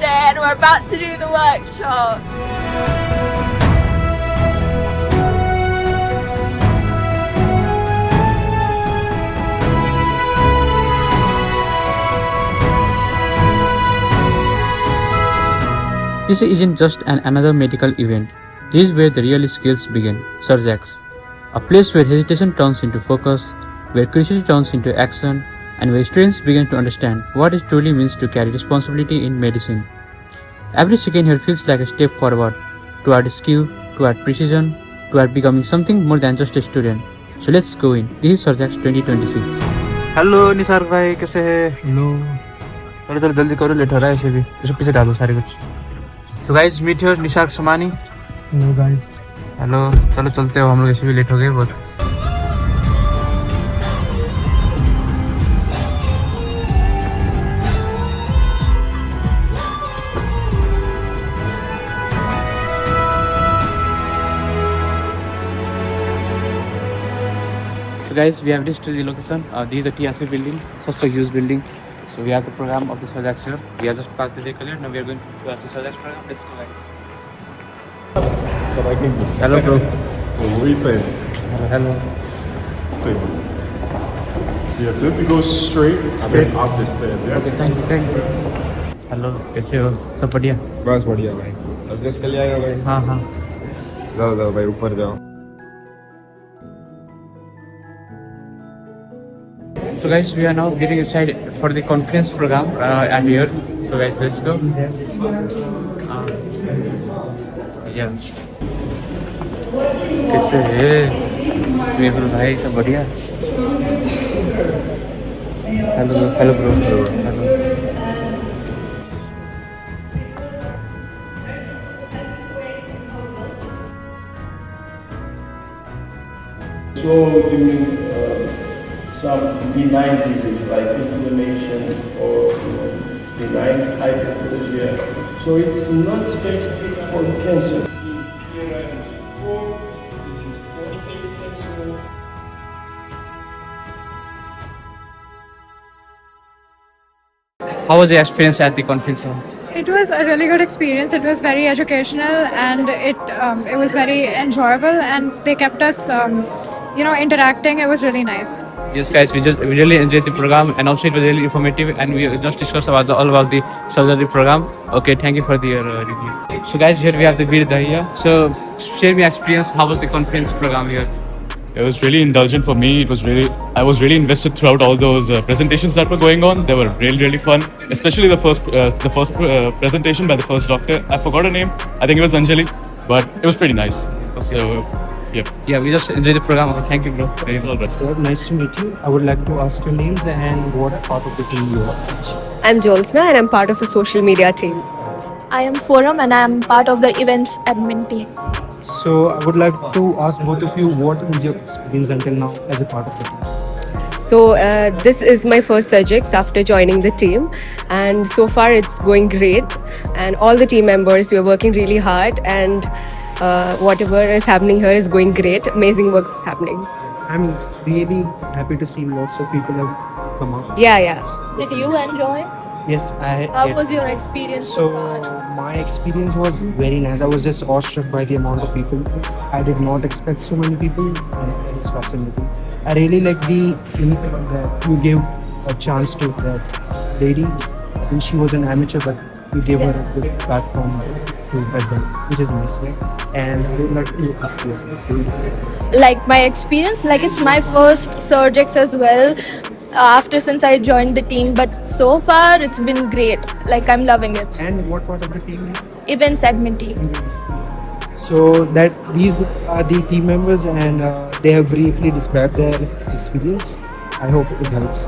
and we're about to do the workshop. This isn't just another medical event. This is where the real skills begin. Surgex, a place where hesitation turns into focus, where curiosity turns into action, and where students begin to understand what it truly means to carry responsibility in medicine. Every second here feels like a step forward toward skill, toward precision, toward becoming something more than just a student. So let's go in. This is Surgex 2026. Hello Nisar भाई, कैसे है? Hello. चलो चलो जल्दी करो, late हो रहा है ऐसे भी. इसको पीछे डालो सारे कुछ. So guys, meet here Nisar Samani. Hello guys. Hello, चलो चलते हो, हम लोग ऐसे भी लेट हो गए बहुत. So guys, we have reached to the location. This is the TRC building, such a huge building. So we have the program of the Surgex here. We are just parked the vehicle here. Now we are going to the Surgex program. Let's go guys. Hello bro. What are you saying? Hello. Say what? Yeah, so if you go straight, and then up the stairs, yeah? Okay, thank you. Hello, कैसे हो? सब बढ़िया? बस बढ़िया भाई. अब just कल आएगा भाई. हाँ हाँ. जाओ भाई, ऊपर जाओ. So guys, we are now getting inside for the conference program and here. So guys, let's go. Yeah. कैसे है? मेरे भाई सब बढ़िया? Hello bro. Hello. So during some benign disease like inflammation or benign hyperplasia. So it's not specific for cancer. See here I am support. This is prostate cancer. How was the experience at the conference? It was a really good experience. It was very educational and it was very enjoyable, and they kept us interacting. It was really nice. Yes guys, we really enjoyed the program, and also it was really informative, and we just discussed all about the surgery program. Okay, thank you for the review. So guys, here we have the Bir Dahiya. So share me experience. How was the conference program here? It was really indulgent for me. I was really invested throughout all those presentations that were going on. They were really fun, especially the first presentation by the first doctor. I forgot her name. I think it was Anjali, but it was pretty nice. Okay. So, yep. Yeah, we just enjoyed the program. Thank you, bro. It's all right. So, nice to meet you. I would like to ask your names and what part of the team you are. I'm Jolsna and I'm part of a social media team. I am Forum and I am part of the events admin team. So I would like to ask both of you, what is your experience until now as a part of the team? So this is my first Surgex after joining the team, and so far it's going great, and all the team members, we are working really hard, and whatever is happening here is going great. Amazing work's happening. I'm really happy to see lots of people have come up. Yeah. Did you enjoy? Yes, I How did. was your experience so far? My experience was very nice. I was just awestruck by the amount of people. I did not expect so many people, and it's fascinating. I really like that you gave a chance to that lady. I think she was an amateur, but you gave her a good platform to present, which is nice. And I would like to ask you, Like my experience, like it's my first Surgex as well. Since I joined the team, but so far it's been great. Like I'm loving it. And what part of the team? Events admin team. So that these are the team members, and they have briefly described their experience. I hope it helps.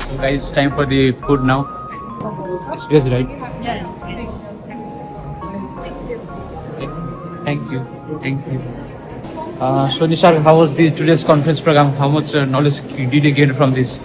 So guys, time for the food now. It's veg, right? Yeah. Thank you. So Nishar, how was today's conference program? How much knowledge did you gain from this?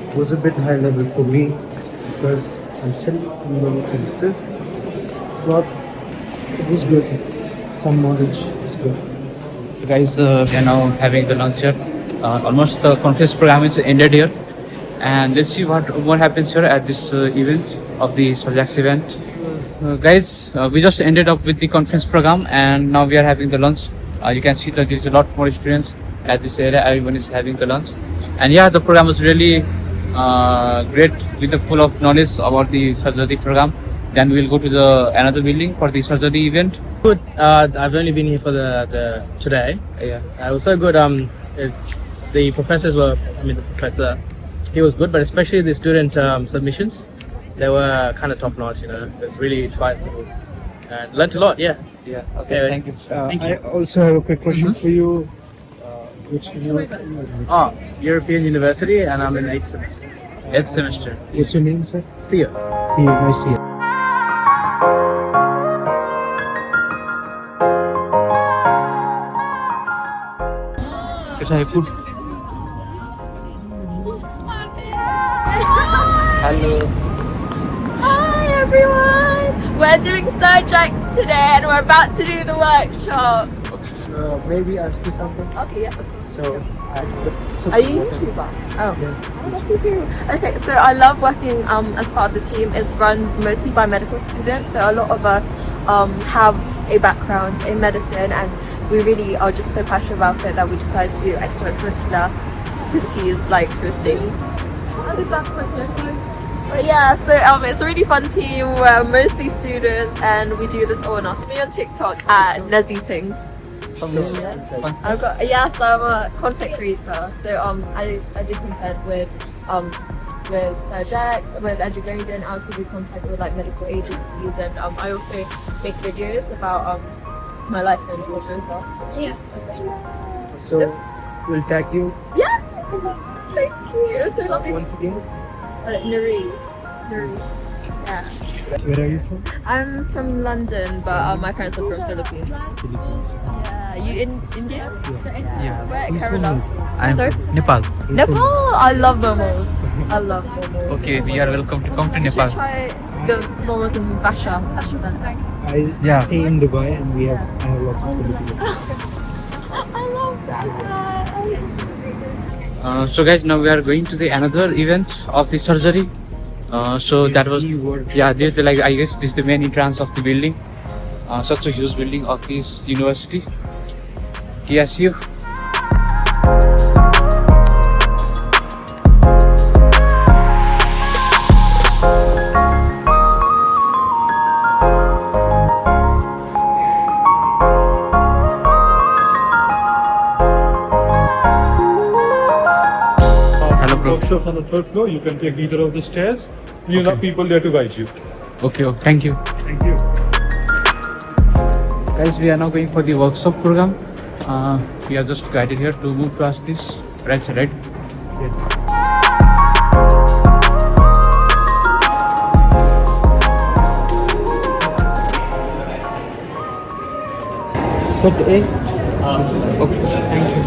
It was a bit high level for me because I'm still in the semesters, but it was good. Some knowledge is good. So guys, we are now having the lunch here. Almost the conference program is ended here, and let's see what happens here at this event of the Surgex event. Guys, we just ended up with the conference program, and now we are having the lunch. You can see that there's a lot more students at this area. Everyone is having the lunch, and yeah, the program was really great, with the full of knowledge about the surgery program. Then we'll go to the another building for the surgery event. Good. I've only been here for the today. Yeah. It was so good. The professors were. The professor, he was good, but especially the student submissions, they were kind of top notch. It's really insightful and learnt a lot. Yeah. Yeah. Okay. Thank you. I also have a quick question for you. Which university? European University, and I'm in 8th semester. 8th semester. What's your name, sir? Theo. Theo, nice to hear. कैसा है food? Hello. Hi everyone! We're doing Surgex today and we're about to do the workshop. Maybe ask you something. Okay, yes, of course. So, Are you a YouTuber? Oh, that's so cool. Okay, so I love working as part of the team. It's run mostly by medical students, so a lot of us have a background in medicine, and we really are just so passionate about it that we decided to do extracurricular activities like those things. But yeah, so it's a really fun team. We're mostly students, and we do this all on us. Me on TikTok at Nezitings. I've got so I'm a content creator. So I do content with Surgex, with Edugraden. I also do content with like medical agencies, and I also make videos about my life in Georgia as well. Yes. So, we'll tag you. Yes. Thank you. It was so lovely. Once again. Nerys. Yeah. Where are you from? I'm from London, but my parents are from Philippines. Yeah. You in India? Yeah. Where? Kerala. I'm Sorry? Nepal. Nepal. I love momos. I love momos. Okay, we are welcome to come to You Nepal. should try the momos in Basha. I stay in Dubai and I have lots of Filipinos. I love that. So guys, now we are going to the another event of the surgery. So that was this is I guess this is the main entrance of the building. Such a huge building of this university. KSU. Workshops on the 3rd floor. You can take either of the stairs. You have people there to guide you. Okay, thank you. Thank you. Guys, we are now going for the workshop program. We are just guided here to move past this right side, right? Set A. Okay, thank you.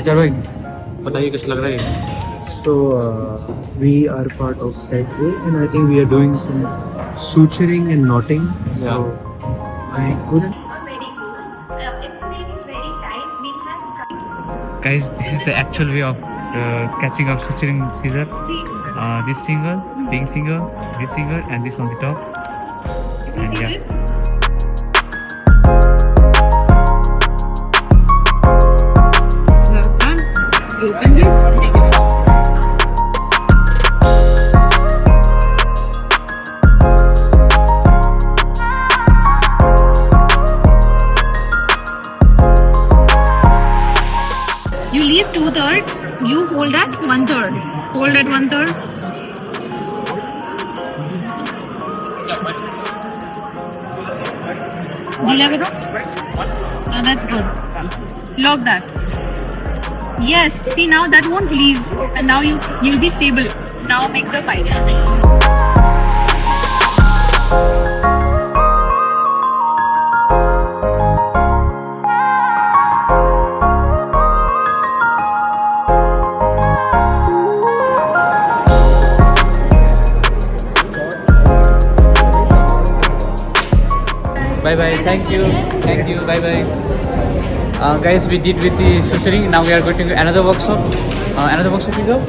HR भाई, बताइए कैसा लग रहा है? So, we are part of set A, and I think we are doing some suturing and knotting. So, I could. Guys, this is the actual way of catching up suturing scissor. This finger, ring finger, this finger, and this on the top. And yeah. Open this. You leave 2/3. You hold at 1/3. Hold at 1/3. Dila karo. Oh, that's good. Lock that. Yes. See, now that won't leave, and now you'll be stable. Now make the pipe. Bye bye. Thank you. Bye bye. Guys, we did with the suturing. Now we are going to another workshop. Another workshop is up.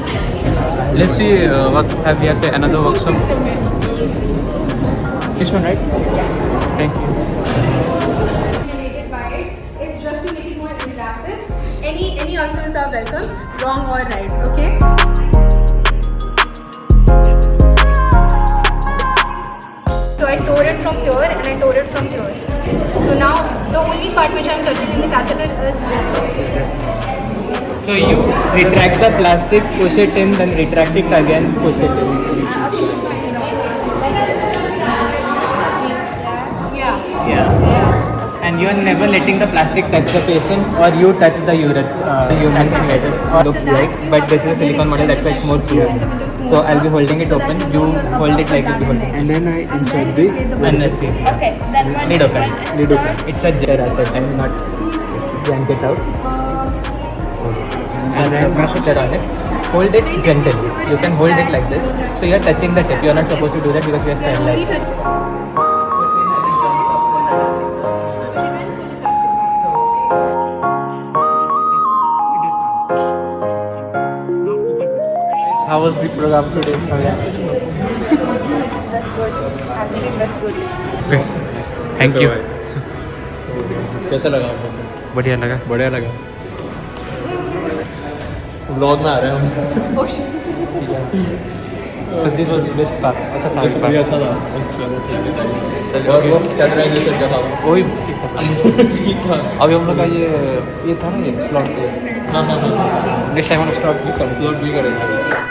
Let's see what have we at the another workshop. This one, right? Thank you. Related by it. It's just to make it more interactive. Any answers are welcome, wrong or right. Okay. So I tore it from here and I tore it from here. So now the only part which I'm touching in the catheter is this part. So you retract the plastic, push it in, then retract it again, push it in. Yeah. And you are never letting the plastic touch the patient, or you touch the human fetus, or looks like. But this is a silicone model, that's why it's more clear. So I'll be holding it open. You hold it like you'll be holding it. And then I insert the Anesthesia. Okay, then when Lid open. lid open. It's a jar at the time, not yank it out. And then brush it on it. Hold it gently. You can hold it like this. So you're touching the tip. You're not supposed to do that because we are sterilized. How was the program today? Okay. Thank you. कैसा लगा आपको? बढ़िया लगा. बढ़िया लगा. Vlog में आ रहे हैं हम. So this was the best part. अच्छा था. बढ़िया अच्छा था. चलिए और वो क्या ट्रांजिशन का था? वही ठीक था. अभी हम लोग का ये था ना ये स्लॉट. हाँ. नेक्स्ट टाइम हम स्लॉट भी करेंगे. फ्लोट भी करेंगे.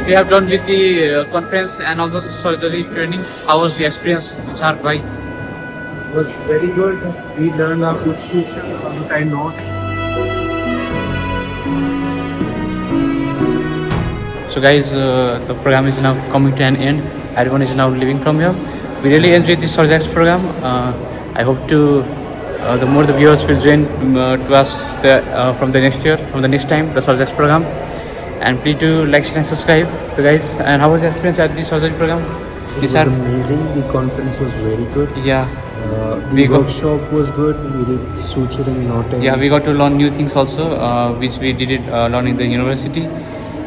We have done with the conference and also surgery training. How was the experience? It's hard, right? Was very good. We learned how to suture, tie knots. So guys, the program is now coming to an end. Everyone is now leaving from here. We really enjoyed this Surgex program. I hope to the more the viewers will join to us from the next year, from the next time, the Surgex program. And please do like, share and subscribe. So guys, and how was your experience at the surgery program? It was amazing. The conference was very good. Yeah. The workshop was good. We did suturing, knotting. Yeah, we got to learn new things also, which we did learn in the university.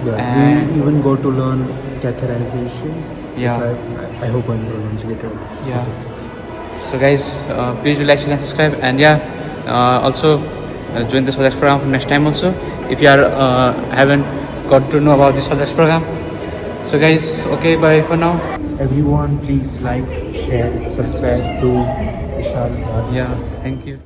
Yeah, we even got to learn catheterization. Yeah. I hope I'm pronouncing it right. Yeah. Okay. So guys, please do like, share and subscribe. And yeah, also join the Surgex program from next time also. If you are haven't got to know about this Surgex program. So guys, okay, bye for now. Everyone, please like, share, subscribe to Ishan. Yeah, thank you.